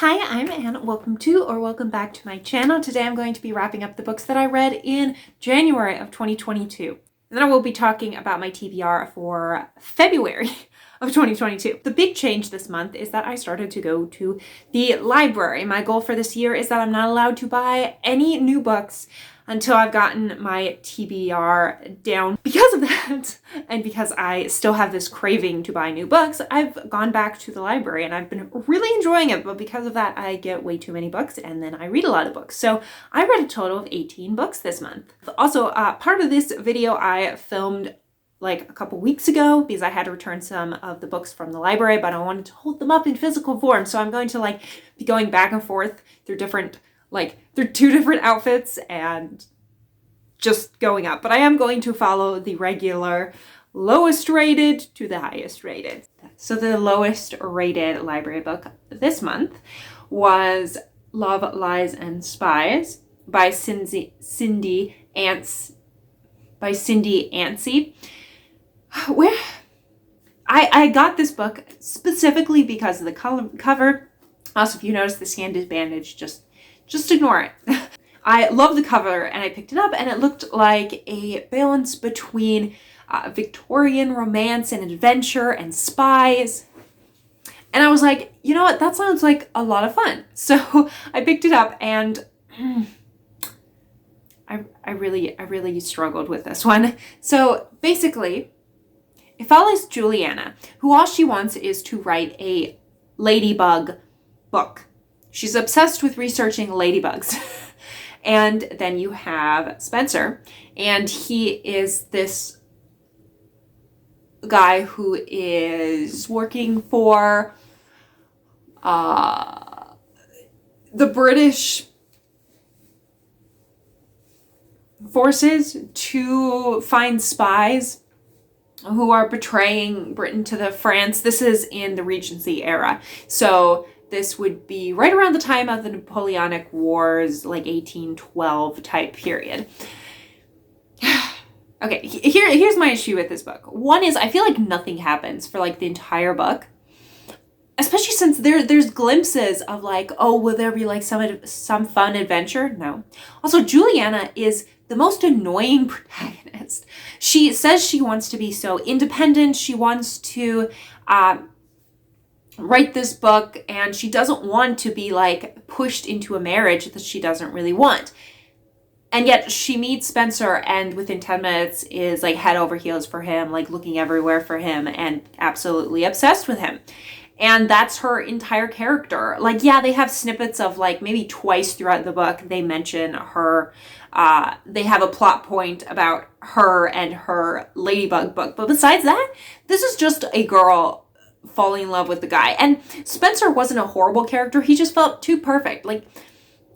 Hi, I'm Anne. Welcome to or welcome back to my channel. Today I'm going to be wrapping up the books that I read in January of 2022. And then I will be talking about my TBR for February of 2022. The big change this month is that I started to go to the library. My goal for this year is that I'm not allowed to buy any new books until I've gotten my TBR down. Because of that, and because I still have this craving to buy new books, I've gone back to the library and I've been really enjoying it, but because of that, I get way too many books and then I read a lot of books. So I read a total of 18 books this month. Also, part of this video I filmed like a couple weeks ago because I had to return some of the books from the library, but I wanted to hold them up in physical form. So I'm going to be going back and forth through they're two different outfits and just going up. But I am going to follow the regular lowest rated to the highest rated. So the lowest rated library book this month was Love, Lies, and Spies by Cindy Anstey. Where I got this book specifically because of the cover. Also, if you notice the hand is bandaged, just ignore it. I love the cover and I picked it up and it looked like a balance between Victorian romance and adventure and spies. And I was like, you know what, that sounds like a lot of fun. So I picked it up and I really struggled with this one. So basically, it follows Juliana, who all she wants is to write a ladybug book. She's obsessed with researching ladybugs. And then you have Spencer, and he is this guy who is working for the British forces to find spies who are betraying Britain to the France. This is in the Regency era. So this would be right around the time of the Napoleonic Wars, like 1812 type period. Okay, here's my issue with this book. One is I feel like nothing happens for the entire book. Especially since there's glimpses of oh, will there be some fun adventure? No. Also, Juliana is the most annoying protagonist. She says she wants to be so independent. She wants to write this book and she doesn't want to be pushed into a marriage that she doesn't really want. And yet she meets Spencer and within 10 minutes is head over heels for him, looking everywhere for him and absolutely obsessed with him. And that's her entire character. Yeah, they have snippets of maybe twice throughout the book they mention her. They have a plot point about her and her ladybug book. But besides that, this is just a girl falling in love with the guy. And Spencer wasn't a horrible character. He just felt too perfect.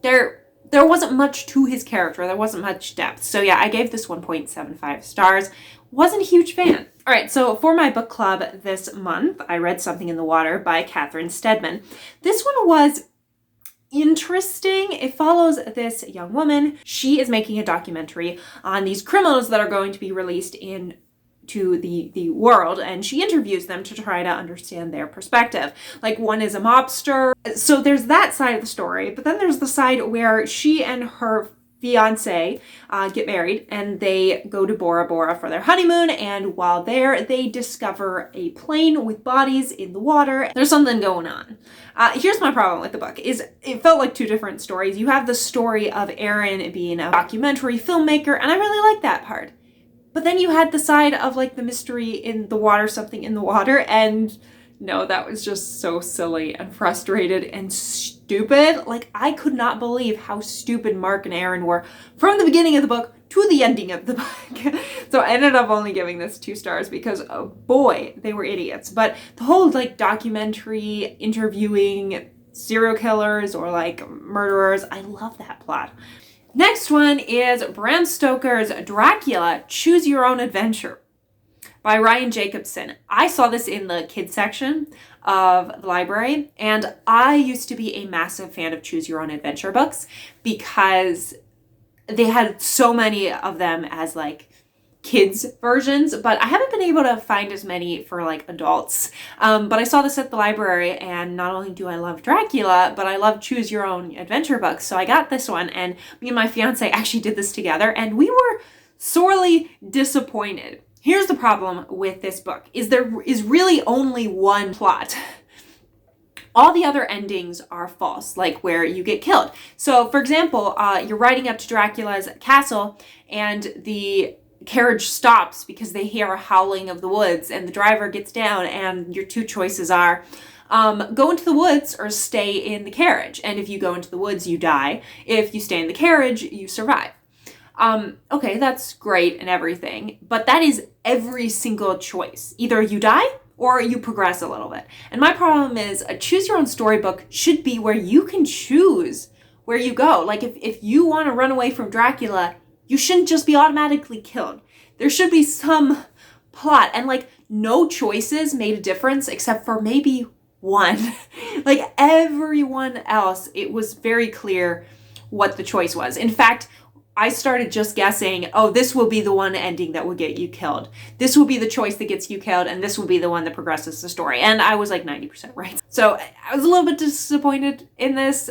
There wasn't much to his character. There wasn't much depth. So yeah, I gave this 1.75 stars. Wasn't a huge fan. All right, so for my book club this month, I read Something in the Water by Catherine Steadman. This one was interesting. It follows this young woman. She is making a documentary on these criminals that are going to be released into the world, and she interviews them to try to understand their perspective. One is a mobster. So there's that side of the story, but then there's the side where she and her fiance get married and they go to Bora Bora for their honeymoon, and while there they discover a plane with bodies in the water. There's something going on. Here's my problem with the book is it felt like two different stories. You have the story of Erin being a documentary filmmaker, and I really like that part. But then you had the side of the mystery in the water, something in the water, and no, that was just so silly and frustrated and stupid. I could not believe how stupid Mark and Erin were from the beginning of the book to the ending of the book. So I ended up only giving this 2 stars because, oh boy, they were idiots. But the whole documentary interviewing serial killers or murderers, I love that plot. Next one is Bram Stoker's Dracula, Choose Your Own Adventure by Ryan Jacobson. I saw this in the kids section of the library, and I used to be a massive fan of Choose Your Own Adventure books because they had so many of them as kids versions, but I haven't been able to find as many for like adults. But I saw this at the library, and not only do I love Dracula, but I love choose your own adventure books. So I got this one, and me and my fiance actually did this together, and we were sorely disappointed. Here's the problem with this book, is there is really only one plot. All the other endings are false, like where you get killed. So for example, you're riding up to Dracula's castle, and the carriage stops because they hear a howling of the woods, and the driver gets down, and your two choices are go into the woods or stay in the carriage. And if you go into the woods, you die. If you stay in the carriage, you survive. Okay, that's great and everything, but that is every single choice. Either you die or you progress a little bit. And my problem is a choose your own storybook should be where you can choose where you go. Like if you want to run away from Dracula, you shouldn't just be automatically killed. There should be some plot, and like no choices made a difference except for maybe one. Like everyone else, it was very clear what the choice was. In fact, I started just guessing, oh, this will be the one ending that will get you killed. This will be the choice that gets you killed, and this will be the one that progresses the story. And I was like 90% right. So I was a little bit disappointed in this.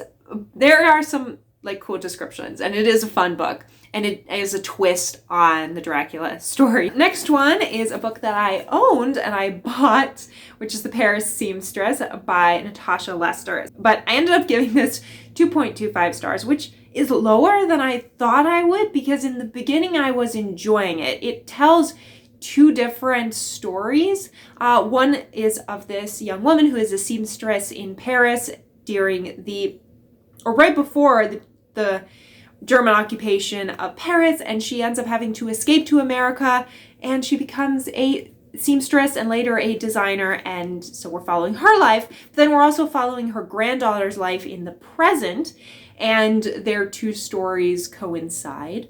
There are some like cool descriptions, and it is a fun book, and it is a twist on the Dracula story. Next one is a book that I owned and I bought, which is The Paris Seamstress by Natasha Lester. But I ended up giving this 2.25 stars, which is lower than I thought I would, because in the beginning I was enjoying it. It tells two different stories. One is of this young woman who is a seamstress in Paris during right before the German occupation of Paris, and she ends up having to escape to America, and she becomes a seamstress and later a designer, and so we're following her life. But then we're also following her granddaughter's life in the present, and their two stories coincide.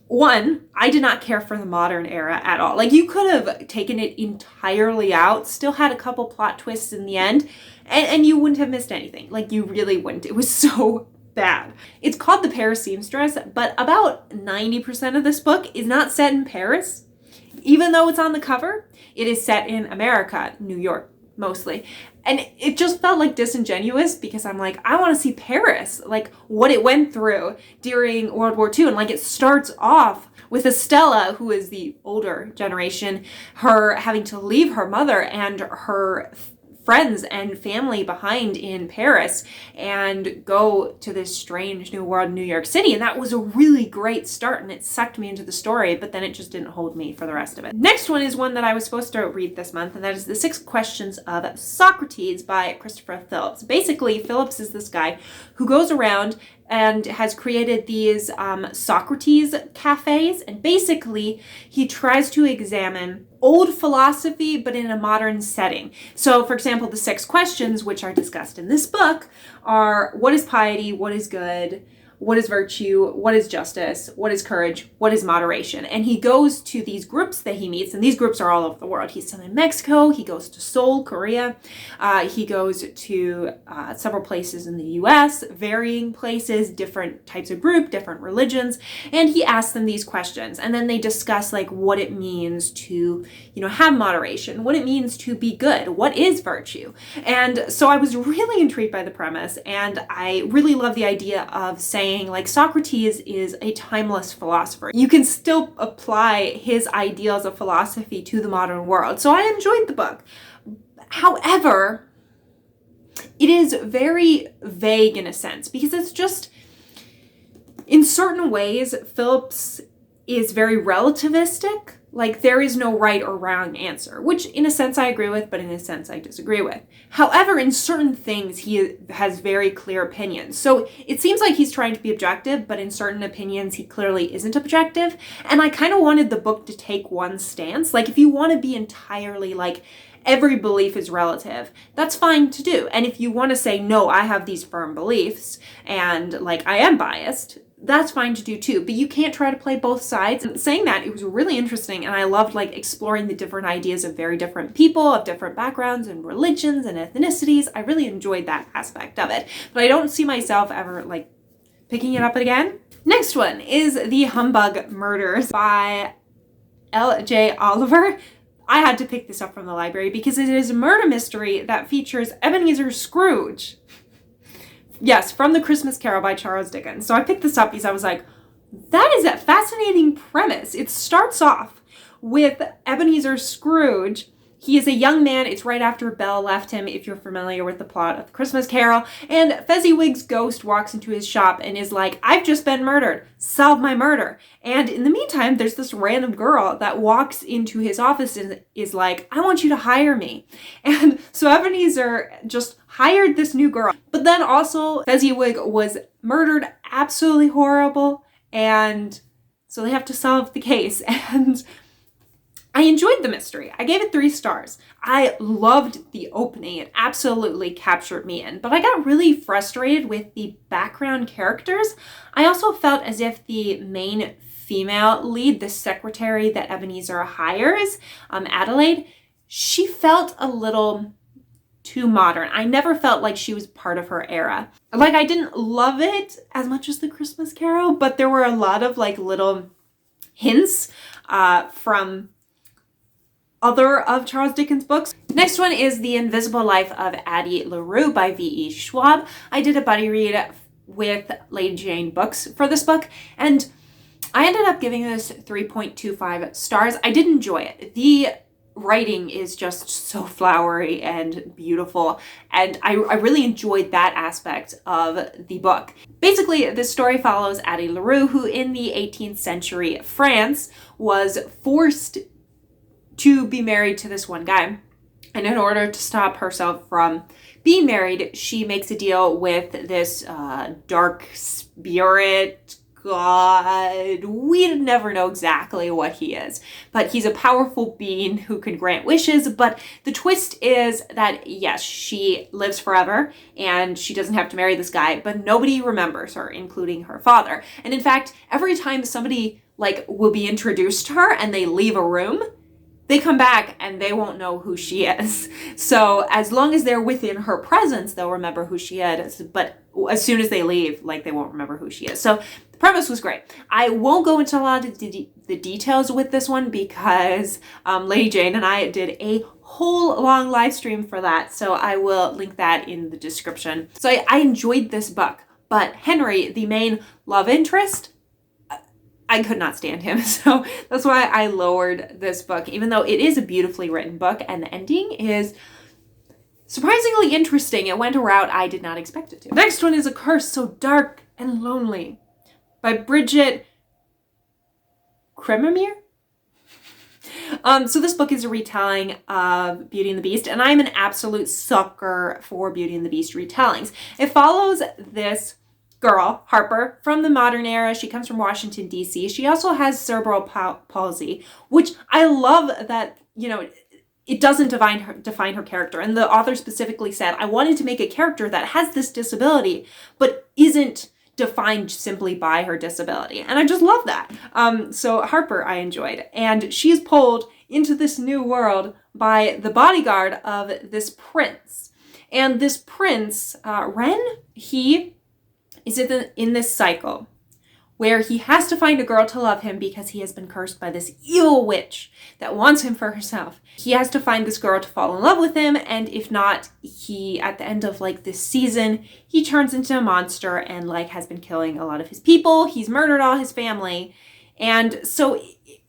One, I did not care for the modern era at all. Like, you could have taken it entirely out, still had a couple plot twists in the end, and you wouldn't have missed anything. Like, you really wouldn't. It was so bad. It's called The Paris Seamstress, but about 90% of this book is not set in Paris. Even though it's on the cover, it is set in America, New York, mostly. And it just felt like disingenuous, because I'm like, I want to see Paris, like what it went through during World War II. And like, it starts off with Estella, who is the older generation, her having to leave her mother and her friends and family behind in Paris and go to this strange new world, New York City. And that was a really great start, and it sucked me into the story, but then it just didn't hold me for the rest of it. Next one is one that I was supposed to read this month, and that is The 6 Questions of Socrates by Christopher Phillips. Basically, Phillips is this guy who goes around and has created these Socrates cafes, and basically he tries to examine old philosophy but in a modern setting. So for example, the 6 questions, which are discussed in this book, are what is piety, what is good, what is virtue, what is justice, what is courage, what is moderation. And he goes to these groups that he meets, and these groups are all over the world. He's in Mexico, he goes to Seoul, Korea, he goes to several places in the US, varying places, different types of group, different religions, and he asks them these questions. And then they discuss like what it means to, have moderation, what it means to be good, what is virtue. And so I was really intrigued by the premise, and I really love the idea of saying like Socrates is a timeless philosopher. You can still apply his ideals of philosophy to the modern world. So I enjoyed the book. However, it is very vague in a sense, because it's just, in certain ways, Phillips is very relativistic. Like, there is no right or wrong answer, which in a sense I agree with, but in a sense I disagree with. However, in certain things, he has very clear opinions. So it seems like he's trying to be objective, but in certain opinions, he clearly isn't objective. And I kind of wanted the book to take one stance. Like, if you want to be entirely like, every belief is relative, that's fine to do. And if you want to say, no, I have these firm beliefs, and like, I am biased, that's fine to do too, but you can't try to play both sides. And saying that, it was really interesting, and I loved like exploring the different ideas of very different people, of different backgrounds and religions and ethnicities. I really enjoyed that aspect of it, but I don't see myself ever like picking it up again. Next one is The Humbug Murders by L.J. Oliver. I had to pick this up from the library because it is a murder mystery that features Ebenezer Scrooge. Yes, from The Christmas Carol by Charles Dickens. So I picked this up because I was like, that is a fascinating premise. It starts off with Ebenezer Scrooge. He is a young man. It's right after Belle left him, if you're familiar with the plot of The Christmas Carol. And Fezziwig's ghost walks into his shop and is like, I've just been murdered. Solve my murder. And in the meantime, there's this random girl that walks into his office and is like, I want you to hire me. And so Ebenezer just hired this new girl. But then also Fezziwig was murdered, absolutely horrible. And so they have to solve the case. And I enjoyed the mystery. I gave it 3 stars. I loved the opening. It absolutely captured me in. But I got really frustrated with the background characters. I also felt as if the main female lead, the secretary that Ebenezer hires, Adelaide, she felt a little too modern. I never felt like she was part of her era. Like, I didn't love it as much as The Christmas Carol, but there were a lot of like little hints from other of Charles Dickens' books. Next one is The Invisible Life of Addie Larue by V.E. Schwab. I did a buddy read with Lady Jane Books for this book, and I ended up giving this 3.25 stars. I did enjoy it. The writing is just so flowery and beautiful, and I really enjoyed that aspect of the book. Basically, this story follows Addie Larue, who in the 18th century France was forced to be married to this one guy. And in order to stop herself from being married, she makes a deal with this dark spirit god. We never know exactly what he is, but he's a powerful being who can grant wishes. But the twist is that, yes, she lives forever and she doesn't have to marry this guy, but nobody remembers her, including her father. And in fact, every time somebody will be introduced to her and they leave a room, they come back and they won't know who she is. So as long as they're within her presence, they'll remember who she is. But as soon as they leave, they won't remember who she is. So the premise was great. I won't go into a lot of the details with this one because Lady Jane and I did a whole long live stream for that. So I will link that in the description. So I enjoyed this book. But Henry, the main love interest, I could not stand him, so that's why I lowered this book, even though it is a beautifully written book, and the ending is surprisingly interesting. It went a route I did not expect it to. Next one is A Curse So Dark and Lonely by Bridget Kremmermeer. So this book is a retelling of Beauty and the Beast, and I'm an absolute sucker for Beauty and the Beast retellings. It follows this girl, Harper, from the modern era. She comes from Washington, D.C. She also has cerebral palsy, which I love that, it doesn't define her character. And the author specifically said, I wanted to make a character that has this disability, but isn't defined simply by her disability. And I just love that. So Harper, I enjoyed. And she's pulled into this new world by the bodyguard of this prince. And this prince, Ren, he is in this cycle where he has to find a girl to love him because he has been cursed by this evil witch that wants him for herself. He has to find this girl to fall in love with him, and if not, he, at the end of this season, he turns into a monster and has been killing a lot of his people. He's murdered all his family. And so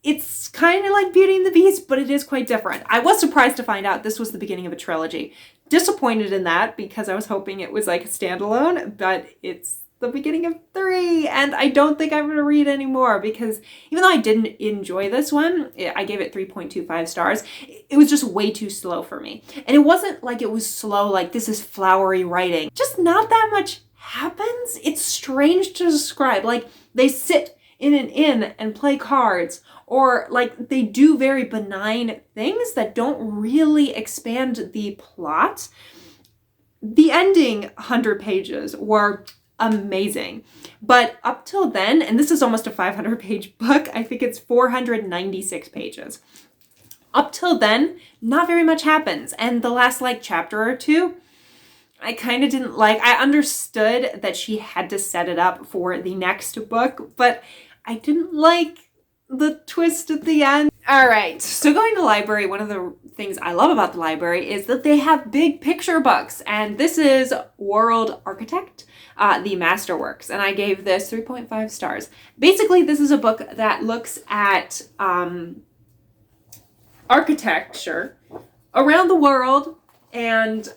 it's kind of like Beauty and the Beast, but it is quite different. I was surprised to find out this was the beginning of a trilogy. Disappointed in that because I was hoping it was a standalone, but it's the beginning of 3, and I don't think I'm going to read anymore because even though I didn't enjoy this one, I gave it 3.25 stars, it was just way too slow for me. And it wasn't it was slow, this is flowery writing. Just not that much happens. It's strange to describe. They sit in an inn and play cards, or they do very benign things that don't really expand the plot. The ending 100 pages were amazing. But up till then, and this is almost a 500-page book, I think it's 496 pages. Up till then, not very much happens. And the last chapter or two, I kind of didn't like. I understood that she had to set it up for the next book, but I didn't like the twist at the end. All right, so going to the library, one of the things I love about the library is that they have big picture books, and this is World Architect, the Masterworks, and I gave this 3.5 stars. Basically, this is a book that looks at architecture around the world, and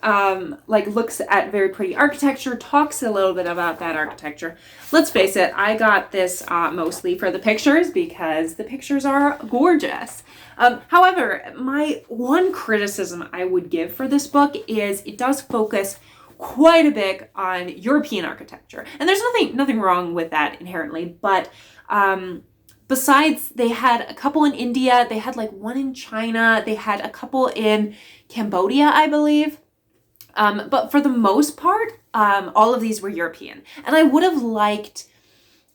like looks at very pretty architecture, talks a little bit about that architecture. Let's face it, I got this mostly for the pictures because the pictures are gorgeous. However, my one criticism I would give for this book is it does focus quite a bit on European architecture, and there's nothing wrong with that inherently, but besides, they had a couple in India, they had like one in China, they had a couple in Cambodia, I believe. But for the most part, all of these were European. And I would have liked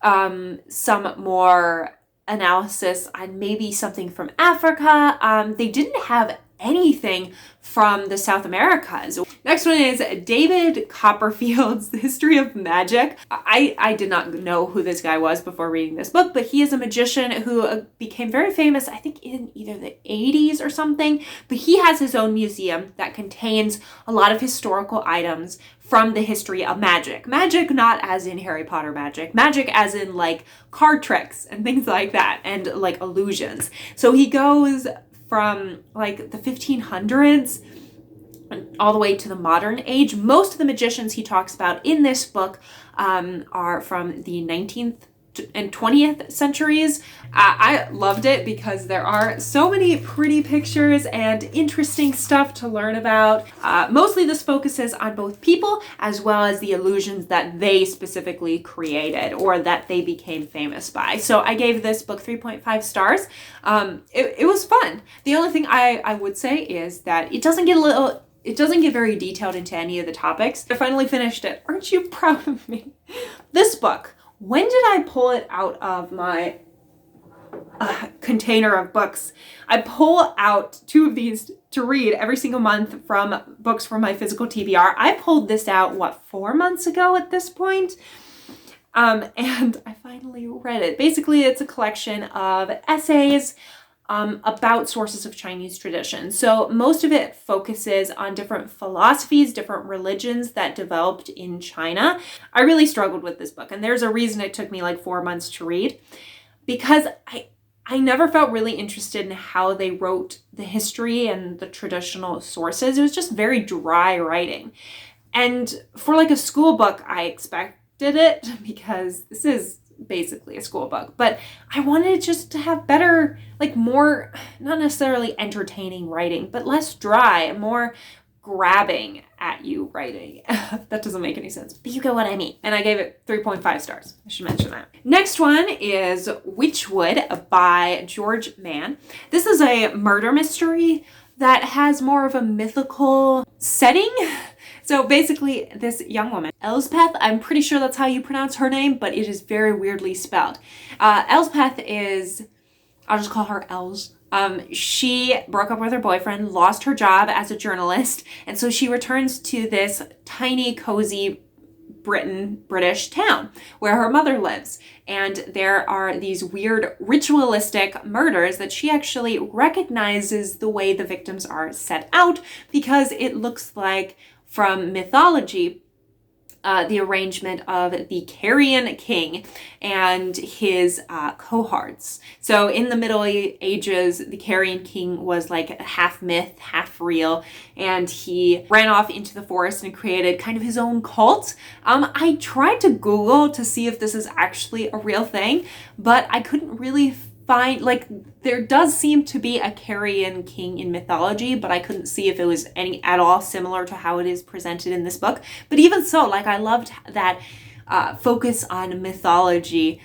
some more analysis on maybe something from Africa. They didn't have anything from the South Americas. Next one is David Copperfield's The History of Magic. I did not know who this guy was before reading this book, but he is a magician who became very famous, I think in either the 80s or something, but he has his own museum that contains a lot of historical items from the history of magic. Magic not as in Harry Potter magic, magic as in like card tricks and things like that, and like illusions. So he goes from like the 1500s all the way to the modern age. Most of the magicians he talks about in this book are from the 19th and 20th centuries. I loved it because there are so many pretty pictures and interesting stuff to learn about. Mostly this focuses on both people as well as the illusions that they specifically created or that they became famous by. So I gave this book 3.5 stars. It was fun. The only thing I would say is that it doesn't get very detailed into any of the topics. I finally finished it. Aren't you proud of me? This book, when did I pull it out of my container of books? I pull out 2 of these to read every single month from books from my physical TBR. I pulled this out, 4 months ago at this point? And I finally read it. Basically, it's a collection of essays about sources of Chinese tradition. So most of it focuses on different philosophies, different religions that developed in China. I really struggled with this book, and there's a reason it took me like 4 months to read, because I never felt really interested in how they wrote the history and the traditional sources. It was just very dry writing. And for like a school book, I expected it because this is basically a school book, but I wanted just to have better, like more, not necessarily entertaining writing, but less dry, more grabbing at you writing. That doesn't make any sense, but you get what I mean. And I gave it 3.5 stars. I should mention that. Next one is Wychwood by George Mann. This is a murder mystery that has more of a mythical setting. So basically, this young woman, Elspeth, I'm pretty sure that's how you pronounce her name, but it is very weirdly spelled. Elspeth is, I'll just call her Els. She broke up with her boyfriend, lost her job as a journalist, and so she returns to this tiny, cozy British town where her mother lives. And there are these weird ritualistic murders that she actually recognizes the way the victims are set out, because it looks like, from mythology, the arrangement of the Carian king and his cohorts. So in the Middle Ages, the Carian king was like half myth, half real, and he ran off into the forest and created kind of his own cult. I tried to Google to see if this is actually a real thing, but I couldn't really find, like, there does seem to be a Carian king in mythology, but I couldn't see if it was any at all similar to how it is presented in this book. But even so, like, I loved that focus on mythology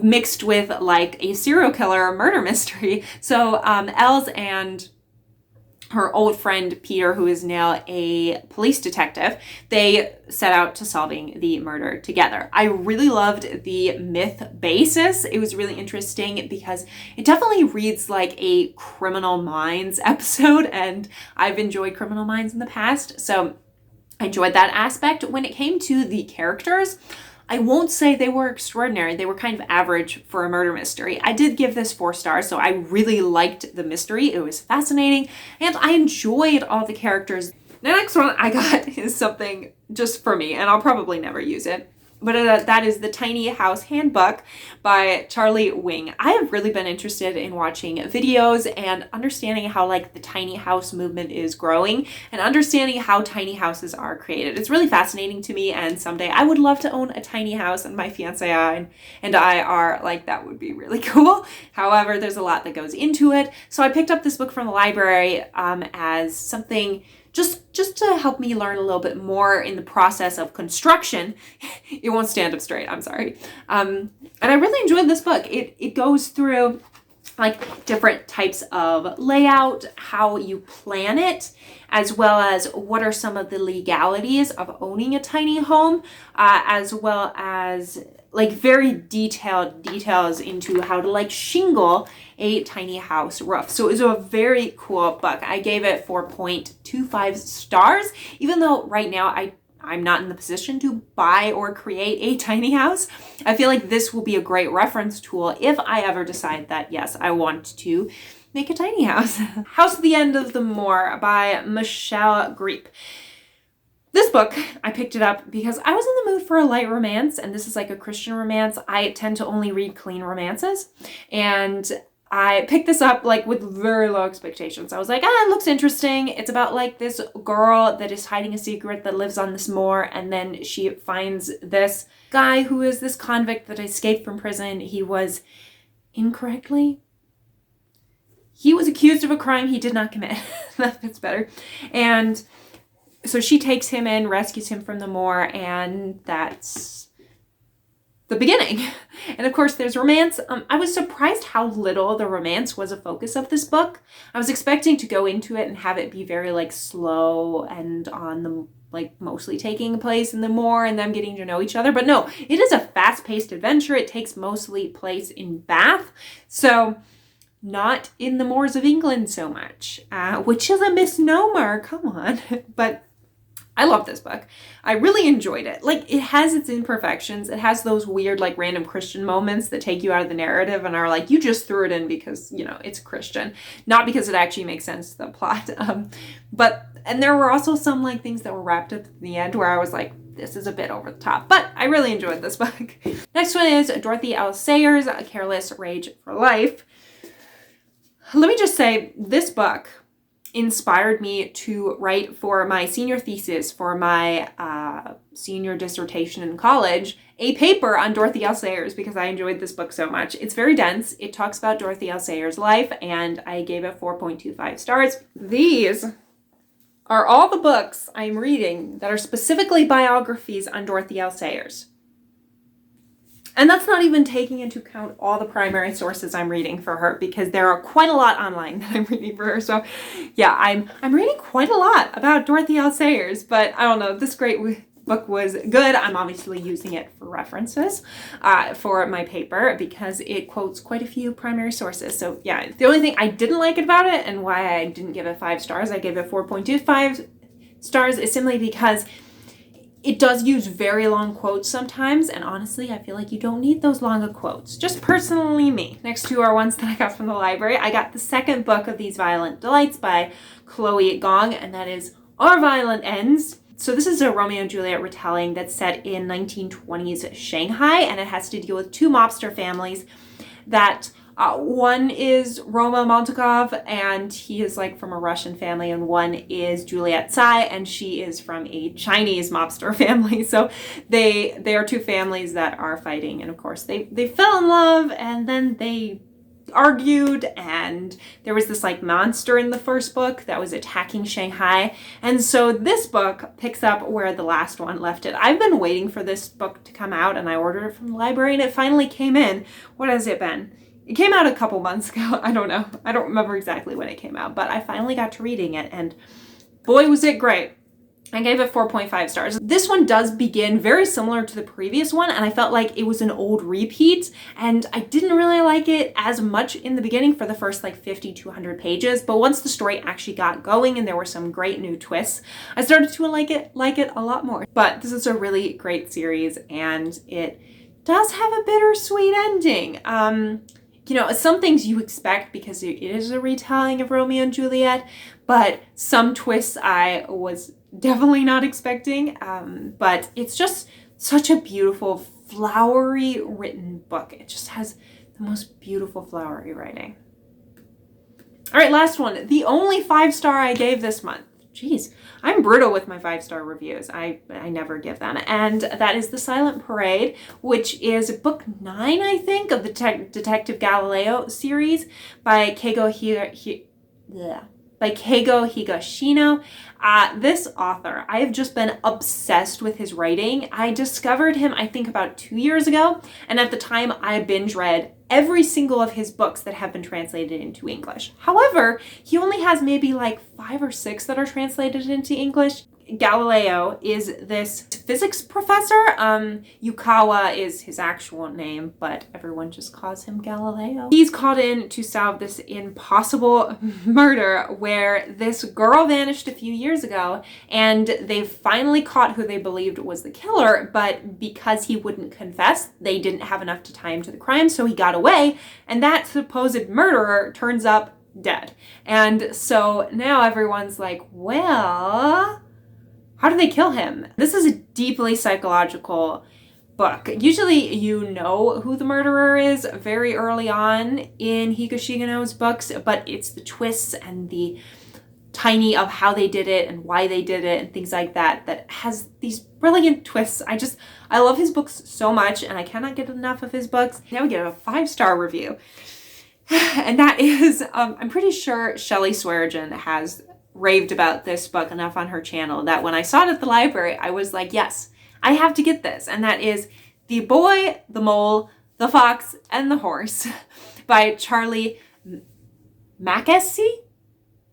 mixed with like a serial killer murder mystery. So Els and her old friend Peter, who is now a police detective, they set out to solving the murder together. I really loved the myth basis. It was really interesting because it definitely reads like a Criminal Minds episode, and I've enjoyed Criminal Minds in the past. So I enjoyed that aspect. When it came to the characters, I won't say they were extraordinary. They were kind of average for a murder mystery. I did give this 4 stars, so I really liked the mystery. It was fascinating, and I enjoyed all the characters. The next one I got is something just for me, and I'll probably never use it. But that is The Tiny House Handbook by Charlie Wing. I have really been interested in watching videos and understanding how like the tiny house movement is growing and understanding how tiny houses are created. It's really fascinating to me, and someday I would love to own a tiny house, and my fiance and I are like, that would be really cool. However, there's a lot that goes into it. So I picked up this book from the library as something just to help me learn a little bit more in the process of construction. It won't stand up straight, I'm sorry. And I really enjoyed this book. It goes through like different types of layout, how you plan it, as well as what are some of the legalities of owning a tiny home, as well as like very detailed details into how to like shingle a tiny house roof. So it was a very cool book. I gave it 4.25 stars, even though right now I'm not in the position to buy or create a tiny house. I feel like this will be a great reference tool if I ever decide that, yes, I want to make a tiny house. House at the End of the Moor by Michelle Greep. This book, I picked it up because I was in the mood for a light romance, and this is like a Christian romance. I tend to only read clean romances, and I picked this up like with very low expectations. I was like, it looks interesting. It's about like this girl that is hiding a secret that lives on this moor, and then she finds this guy who is this convict that escaped from prison. He was accused of a crime he did not commit. That fits better. And so she takes him in, rescues him from the moor, and that's the beginning. And of course there's romance. I was surprised how little the romance was a focus of this book. I was expecting to go into it and have it be very like slow and on the like mostly taking place in the moor and them getting to know each other. But no, it is a fast-paced adventure. It takes mostly place in Bath. So not in the moors of England so much, which is a misnomer. Come on. But I love this book. I really enjoyed it. Like, it has its imperfections. It has those weird, like, random Christian moments that take you out of the narrative and are like, you just threw it in because, you know, it's Christian. Not because it actually makes sense to the plot. And there were also some, like, things that were wrapped up at the end where I was like, this is a bit over the top. But I really enjoyed this book. Next one is Dorothy L. Sayers, Careless, Rage for Life. Let me just say, this book inspired me to write for my senior thesis for my senior dissertation in college a paper on Dorothy L. Sayers because I enjoyed this book so much. It's very dense. It talks about Dorothy L. Sayers' life, and I gave it 4.25 stars. These are all the books I'm reading that are specifically biographies on Dorothy L. Sayers. And that's not even taking into account all the primary sources I'm reading for her, because there are quite a lot online that I'm reading for her. So yeah, I'm reading quite a lot about Dorothy L. Sayers, but I don't know, this great book was good. I'm obviously using it for references for my paper because it quotes quite a few primary sources. So yeah, the only thing I didn't like about it and why I didn't give it 5 stars, I gave it 4.25 stars, is simply because it does use very long quotes sometimes, and honestly, I feel like you don't need those longer quotes. Just personally me. Next two are ones that I got from the library. I got the second book of These Violent Delights by Chloe Gong, and that is Our Violent Ends. So this is a Romeo and Juliet retelling that's set in 1920s Shanghai, and it has to deal with 2 mobster families that one is Roma Montakov, and he is like from a Russian family, and one is Juliet Tsai, and she is from a Chinese mobster family. So they are 2 families that are fighting, and of course they fell in love, and then they argued, and there was this like monster in the first book that was attacking Shanghai. And so this book picks up where the last one left it. I've been waiting for this book to come out, and I ordered it from the library, and it finally came in. What has it been? It came out a couple months ago. I don't know. I don't remember exactly when it came out, but I finally got to reading it, and boy, was it great. I gave it 4.5 stars. This one does begin very similar to the previous one, and I felt like it was an old repeat, and I didn't really like it as much in the beginning for the first like 50 to 100 pages, but once the story actually got going and there were some great new twists, I started to like it a lot more. But this is a really great series, and it does have a bittersweet ending. You know, some things you expect because it is a retelling of Romeo and Juliet, but some twists I was definitely not expecting. But it's just such a beautiful, flowery written book. It just has the most beautiful flowery writing. All right, last one. The only 5-star I gave this month. Jeez, I'm brutal with my 5-star reviews. I never give them. And that is The Silent Parade, which is book 9, I think, of the Detective Galileo series by Keigo Higashino. This author, I have just been obsessed with his writing. I discovered him, I think, about 2 years ago, and at the time I binge read every single of his books that have been translated into English. However, he only has maybe like 5 or 6 that are translated into English. Galileo is this physics professor. Yukawa is his actual name, but everyone just calls him Galileo. He's called in to solve this impossible murder where this girl vanished a few years ago, and they finally caught who they believed was the killer, but because he wouldn't confess, they didn't have enough to tie him to the crime, so he got away, and that supposed murderer turns up dead. And so now everyone's like, well, how do they kill him? This is a deeply psychological book. Usually you know who the murderer is very early on in Higashino's books, but it's the twists and the tiny of how they did it and why they did it and things like that that has these brilliant twists. I love his books so much, and I cannot get enough of his books. Now we get a 5-star review. And that is, I'm pretty sure Shelley Swearingen has raved about this book enough on her channel that when I saw it at the library, I was like, yes, I have to get this. And that is The Boy, the Mole, the Fox, and the Horse by Charlie Mackesy?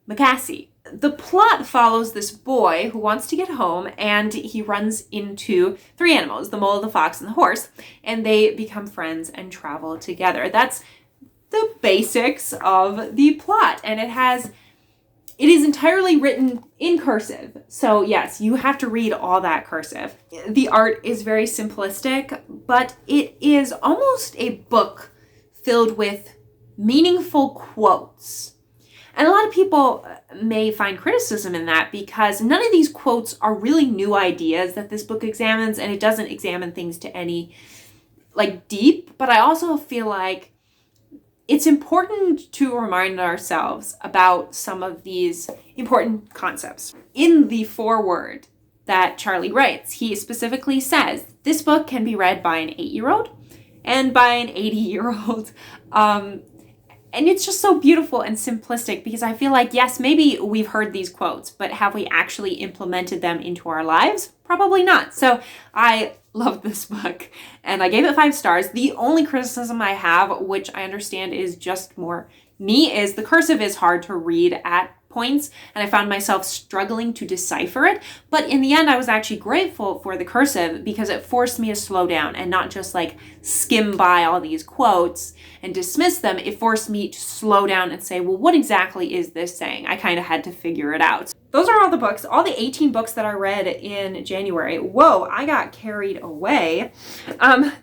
The plot follows this boy who wants to get home, and he runs into 3 animals, the mole, the fox, and the horse, and they become friends and travel together. That's the basics of the plot, and it is entirely written in cursive. So yes, you have to read all that cursive. The art is very simplistic, but it is almost a book filled with meaningful quotes. And a lot of people may find criticism in that because none of these quotes are really new ideas that this book examines, and it doesn't examine things to any deep, but I also feel like it's important to remind ourselves about some of these important concepts. In the foreword that Charlie writes, he specifically says, this book can be read by an 8-year-old and by an 80-year-old. And it's just so beautiful and simplistic because I feel like, yes, maybe we've heard these quotes, but have we actually implemented them into our lives? Probably not. So I love this book and I gave it 5 stars. The only criticism I have, which I understand is just more me, is the cursive is hard to read at points, and I found myself struggling to decipher it. But in the end, I was actually grateful for the cursive because it forced me to slow down and not just skim by all these quotes and dismiss them. It forced me to slow down and say, well, what exactly is this saying? I kind of had to figure it out. Those are all the books, all the 18 books that I read in January. Whoa, I got carried away.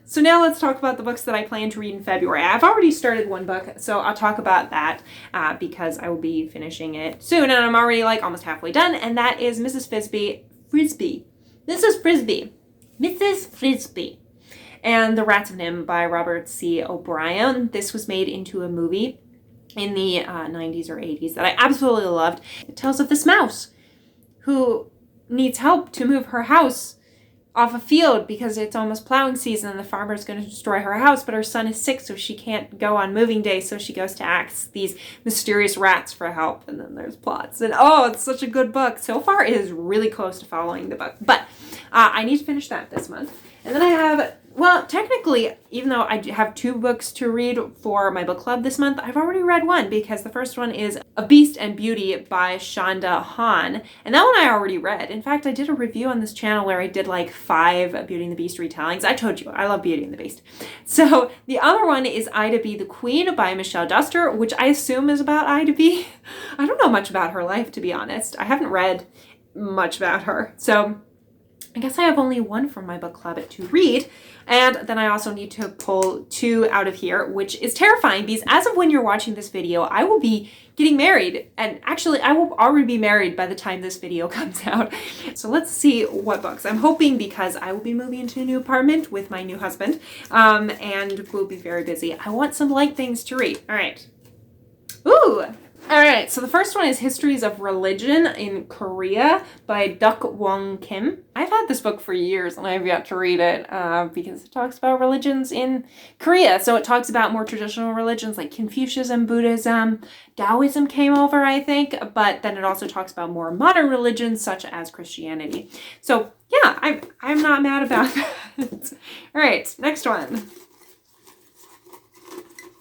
So now let's talk about the books that I plan to read in February. I've already started one book, so I'll talk about that because I will be finishing it soon, and I'm already almost halfway done, and that is Mrs. Frisby, and The Rats of Nim by Robert C. O'Brien. This was made into a movie in the 90s or 80s that I absolutely loved. It tells of this mouse who needs help to move her house off a field because it's almost plowing season and the farmer's going to destroy her house, but her son is sick, so she can't go on moving day, so she goes to ask these mysterious rats for help, and then there's plots. And it's such a good book. So far, it is really close to following the book, but I need to finish that this month. And then I have Well, technically, even though I have 2 books to read for my book club this month, I've already read one because the first one is A Beast and Beauty by Shonda Hahn. And that one I already read. In fact, I did a review on this channel where I did like 5 Beauty and the Beast retellings. I told you, I love Beauty and the Beast. So the other one is Ida B. the Queen by Michelle Duster, which I assume is about Ida B. I don't know much about her life, to be honest. I haven't read much about her. So I guess I have only one from my book club to read. And then I also need to pull 2 out of here, which is terrifying because as of when you're watching this video, I will be getting married. And actually, I will already be married by the time this video comes out. So let's see what books. I'm hoping because I will be moving into a new apartment with my new husband and we'll be very busy. I want some light things to read. All right. Ooh. All right, so the first one is Histories of Religion in Korea by Duk Wong Kim. I've had this book for years and I've yet to read it because it talks about religions in Korea. So it talks about more traditional religions like Confucianism, Buddhism, Taoism came over, I think, but then it also talks about more modern religions such as Christianity. So yeah, I'm not mad about that. All right, next one.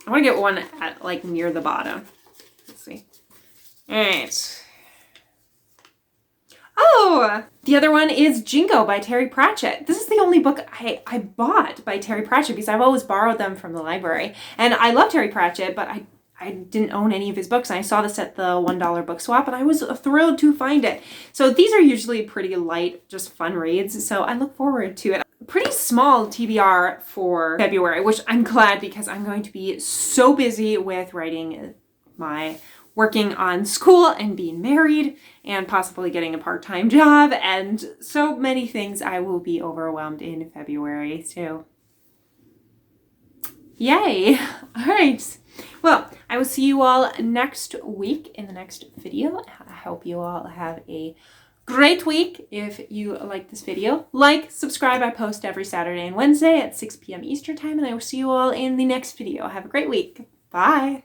I want to get one at like near the bottom. See. All right. Oh, the other one is Jingo by Terry Pratchett. This is the only book I bought by Terry Pratchett because I've always borrowed them from the library. And I love Terry Pratchett, but I didn't own any of his books. And I saw this at the $1 book swap and I was thrilled to find it. So these are usually pretty light, just fun reads. So I look forward to it. Pretty small TBR for February, which I'm glad because I'm going to be so busy with writing my working on school and being married and possibly getting a part-time job and so many things. I will be overwhelmed in February. So yay. All right. Well, I will see you all next week in the next video. I hope you all have a great week. If you like this video, like, subscribe. I post every Saturday and Wednesday at 6 p.m. Eastern time and I will see you all in the next video. Have a great week. Bye.